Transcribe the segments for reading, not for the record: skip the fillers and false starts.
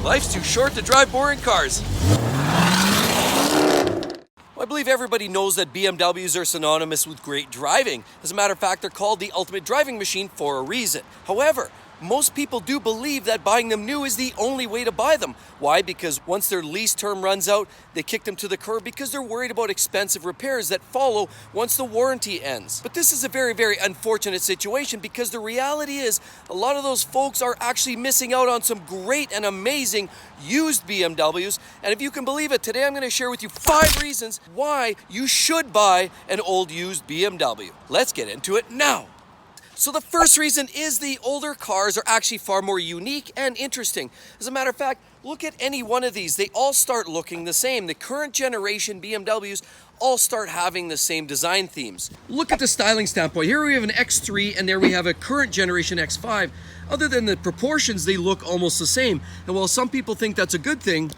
Life's too short to drive boring cars. I believe everybody knows that BMWs are synonymous with great driving. As a matter of fact, they're called the ultimate driving machine for a reason. However, most people do believe that buying them new is the only way to buy them. Why? Because once their lease term runs out, they kick them to the curb because they're worried about expensive repairs that follow once the warranty ends. But this is a very, very unfortunate situation because the reality is a lot of those folks are actually missing out on some great and amazing used BMWs. And if you can believe it, today I'm going to share with you 5 reasons why you should buy an old used BMW. Let's get into it now. So the first reason is the older cars are actually far more unique and interesting. As a matter of fact, look at any one of these. They all start looking the same. The current generation BMWs all start having the same design themes. Look at the styling standpoint. Here we have an X3 and there we have a current generation X5. Other than the proportions, they look almost the same. And while some people think that's a good thing,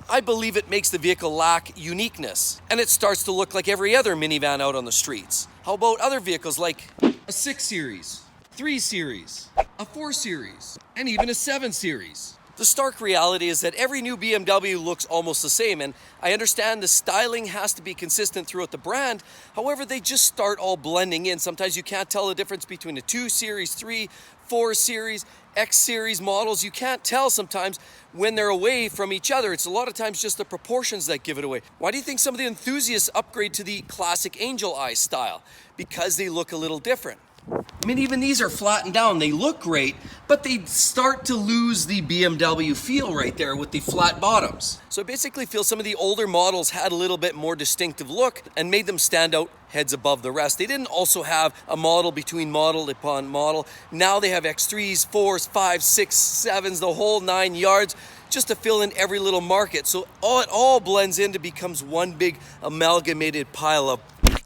I believe it makes the vehicle lack uniqueness. And it starts to look like every other minivan out on the streets. How about other vehicles like a 6 Series, 3 Series, a 4 Series, and even a 7 Series? The stark reality is that every new BMW looks almost the same, and I understand the styling has to be consistent throughout the brand. However, they just start all blending in. Sometimes you can't tell the difference between a 2 Series, 3, 4 Series, X Series models. You can't tell sometimes when they're away from each other. It's a lot of times just the proportions that give it away. Why do you think some of the enthusiasts upgrade to the classic angel eye style? Because they look a little different. I mean, even these are flattened down. They look great, but they start to lose the BMW feel right there with the flat bottoms. So I basically feel some of the older models had a little bit more distinctive look and made them stand out heads above the rest. They didn't also have a model between model upon model. Now they have X3s, 4s, 5s, 6s, 7s, the whole 9 yards, just to fill in every little market. So it all blends in to becomes one big amalgamated pile of.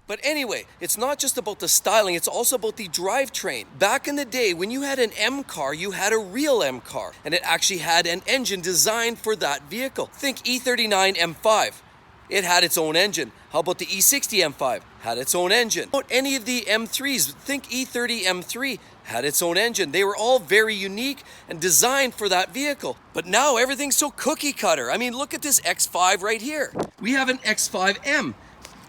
But anyway, it's not just about the styling, it's also about the drivetrain. Back in the day, when you had an M car, you had a real M car, and it actually had an engine designed for that vehicle. Think E39 M5. It had its own engine. How about the E60 M5? Had its own engine. How about any of the M3s? Think E30 M3 had its own engine. They were all very unique and designed for that vehicle. But now everything's so cookie cutter. I mean, look at this X5 right here. We have an X5M.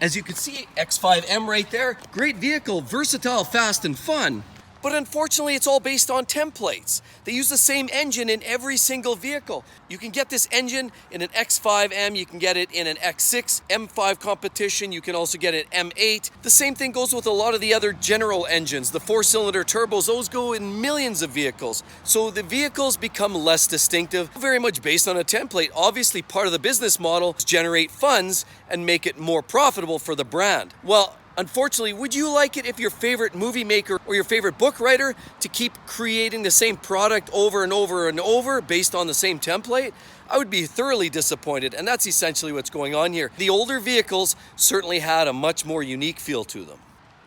As you can see, X5M right there, great vehicle, versatile, fast, and fun. But unfortunately, it's all based on templates. They use the same engine in every single vehicle. You can get this engine in an X5M, you can get it in an X6 M5 competition, you can also get it M8. The same thing goes with a lot of the other general engines. The 4-cylinder turbos, those go in millions of vehicles. So the vehicles become less distinctive, very much based on a template. Obviously, part of the business model is generate funds and make it more profitable for the brand. Well, unfortunately, would you like it if your favorite movie maker or your favorite book writer to keep creating the same product over and over and over based on the same template? I would be thoroughly disappointed, and that's essentially what's going on here. The older vehicles certainly had a much more unique feel to them.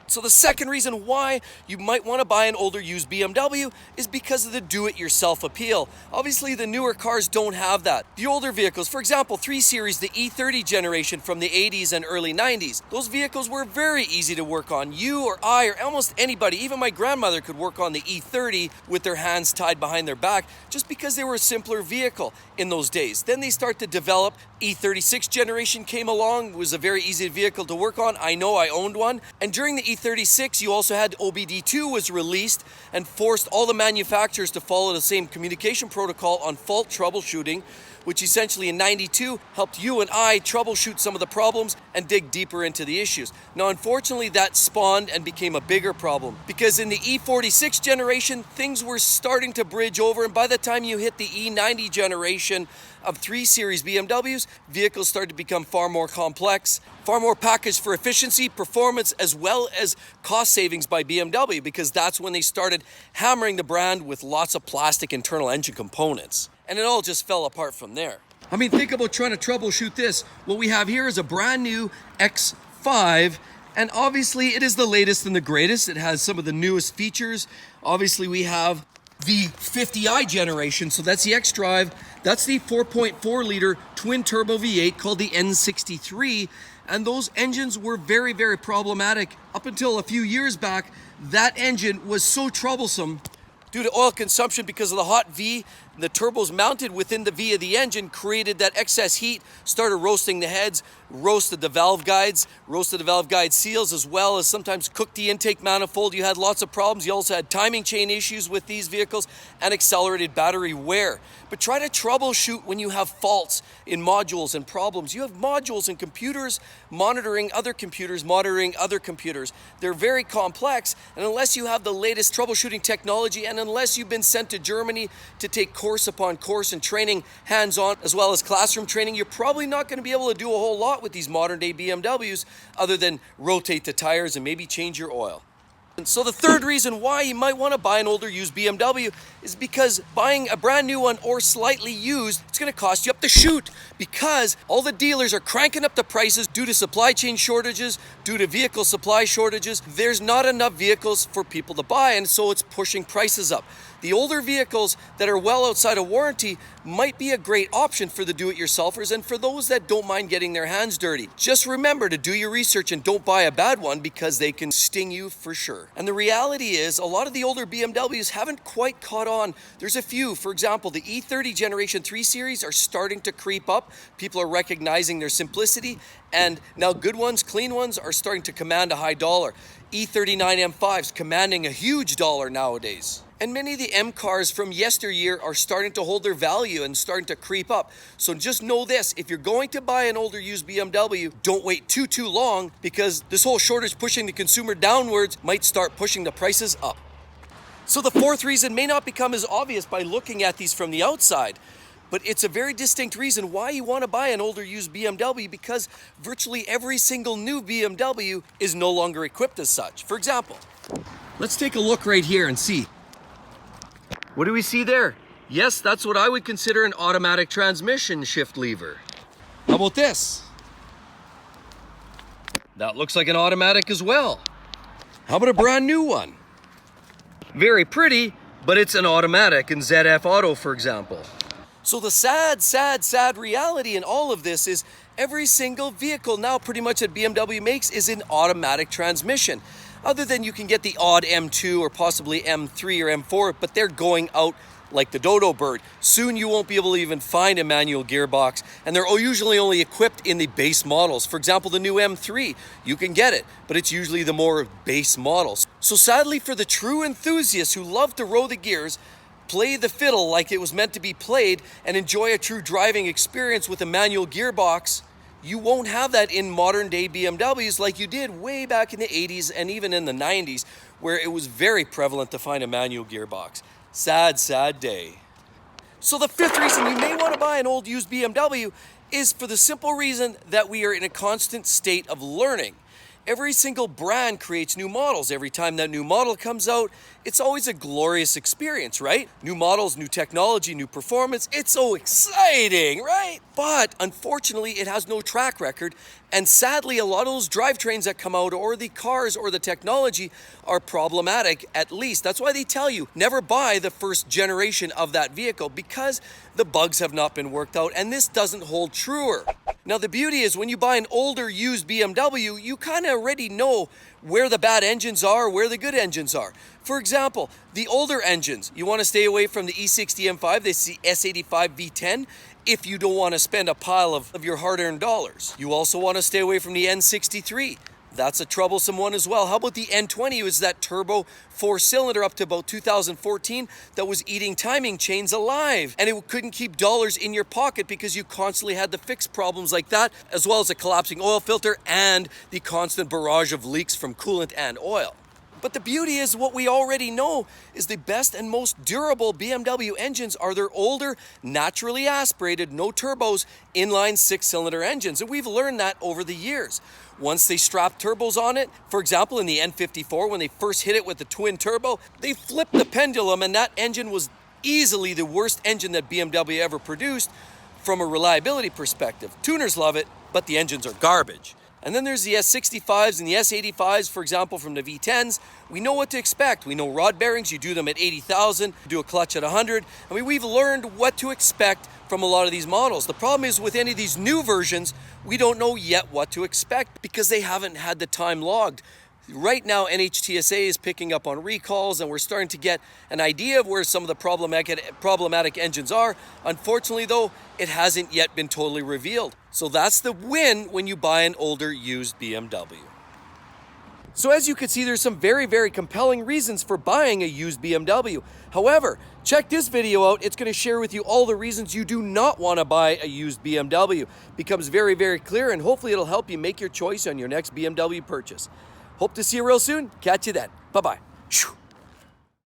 So the second reason why you might want to buy an older used BMW is because of the do-it-yourself appeal. Obviously, the newer cars don't have that. The older vehicles, for example, 3 Series, the E30 generation from the 80s and early 90s, those vehicles were very easy to work on. You or I or almost anybody, even my grandmother, could work on the E30 with their hands tied behind their back just because they were a simpler vehicle in those days. Then they start to develop. E36 generation came along, was a very easy vehicle to work on. I know I owned one. And during the E36, you also had OBD2 was released and forced all the manufacturers to follow the same communication protocol on fault troubleshooting, which essentially in 92 helped you and I troubleshoot some of the problems and dig deeper into the issues. Now, unfortunately, that spawned and became a bigger problem because in the E46 generation, things were starting to bridge over, and by the time you hit the E90 generation of 3 Series BMWs, vehicles started to become far more complex, far more packaged for efficiency, performance, as well as cost savings by BMW, because that's when they started hammering the brand with lots of plastic internal engine components. And it all just fell apart from there. I mean, think about trying to troubleshoot this. What we have here is a brand new X5, and obviously it is the latest and the greatest. It has some of the newest features. Obviously we have the 50i generation, so that's the X-Drive. That's the 4.4 liter twin turbo V8 called the N63, and those engines were very, very problematic. Up until a few years back, that engine was so troublesome due to oil consumption because of the hot V The turbos mounted within the V of the engine created that excess heat, started roasting the heads, roasted the valve guides seals, as well as sometimes cooked the intake manifold. You had lots of problems. You also had timing chain issues with these vehicles and accelerated battery wear. But try to troubleshoot when you have faults in modules and problems. You have modules and computers monitoring other computers, They're very complex, and unless you have the latest troubleshooting technology, and unless you've been sent to Germany to take course upon course and training hands-on as well as classroom training, you're probably not going to be able to do a whole lot with these modern day BMWs other than rotate the tires and maybe change your oil. And so the third reason why you might want to buy an older used BMW is because buying a brand new one or slightly used, it's going to cost you up the chute, because all the dealers are cranking up the prices due to supply chain shortages, due to vehicle supply shortages. There's not enough vehicles for people to buy, and so it's pushing prices up. The older vehicles that are well outside of warranty might be a great option for the do-it-yourselfers and for those that don't mind getting their hands dirty. Just remember to do your research and don't buy a bad one, because they can sting you for sure. And the reality is, a lot of the older BMWs haven't quite caught on. There's a few. For example, the E30 Generation 3 series are starting to creep up. People are recognizing their simplicity, and now good ones, clean ones, are starting to command a high dollar. E39 M5s commanding a huge dollar nowadays. And many of the M cars from yesteryear are starting to hold their value and starting to creep up. So just know this, if you're going to buy an older used BMW, don't wait too long, because this whole shortage pushing the consumer downwards might start pushing the prices up. So the fourth reason may not become as obvious by looking at these from the outside, but it's a very distinct reason why you want to buy an older used BMW, because virtually every single new BMW is no longer equipped as such. For example, let's take a look right here and see. What do we see there? Yes, that's what I would consider an automatic transmission shift lever. How about this? That looks like an automatic as well. How about a brand new one? Very pretty, but it's an automatic in ZF Auto, for example. So the sad reality in all of this is every single vehicle now pretty much that BMW makes is an automatic transmission. Other than you can get the odd M2 or possibly M3 or M4, but they're going out like the dodo bird. Soon you won't be able to even find a manual gearbox, and they're usually only equipped in the base models. For example, the new M3, you can get it, but it's usually the more base models. So sadly for the true enthusiasts who love to roll the gears, play the fiddle like it was meant to be played, and enjoy a true driving experience with a manual gearbox, you won't have that in modern day BMWs like you did way back in the 80s and even in the 90s, where it was very prevalent to find a manual gearbox. Sad day. So the fifth reason you may want to buy an old used BMW is for the simple reason that we are in a constant state of learning. Every single brand creates new models. Every time that new model comes out, it's always a glorious experience, right? New models, new technology, new performance. It's so exciting, right? But unfortunately, it has no track record. And sadly, a lot of those drivetrains that come out, or the cars or the technology, are problematic, at least. That's why they tell you, never buy the first generation of that vehicle, because the bugs have not been worked out, and this doesn't hold truer. Now, the beauty is when you buy an older used BMW, you kind of already know where the bad engines are, where the good engines are. For example, the older engines, you want to stay away from the E60 M5, the S85 V10, if you don't want to spend a pile of your hard-earned dollars. You also want to stay away from the N63. That's a troublesome one as well. How about the N20? It was that turbo 4-cylinder up to about 2014 that was eating timing chains alive. And it couldn't keep dollars in your pocket because you constantly had to fix problems like that, as well as a collapsing oil filter and the constant barrage of leaks from coolant and oil. But the beauty is what we already know is the best and most durable BMW engines are their older, naturally aspirated, no turbos, inline 6-cylinder engines. And we've learned that over the years. Once they strap turbos on it, for example, in the N54, when they first hit it with the twin turbo, they flipped the pendulum, and that engine was easily the worst engine that BMW ever produced from a reliability perspective. Tuners love it, but the engines are garbage. And then there's the S65s and the S85s, for example, from the V10s. We know what to expect. We know rod bearings, you do them at 80,000, do a clutch at 100. I mean, we've learned what to expect from a lot of these models. The problem is with any of these new versions, we don't know yet what to expect because they haven't had the time logged. Right now, NHTSA is picking up on recalls, and we're starting to get an idea of where some of the problematic engines are. Unfortunately, though, it hasn't yet been totally revealed. So that's the win when you buy an older used BMW. So as you can see, there's some very, very compelling reasons for buying a used BMW. However, check this video out. It's going to share with you all the reasons you do not want to buy a used BMW. It becomes very, very clear, and hopefully it'll help you make your choice on your next BMW purchase. Hope to see you real soon. Catch you then. Bye-bye.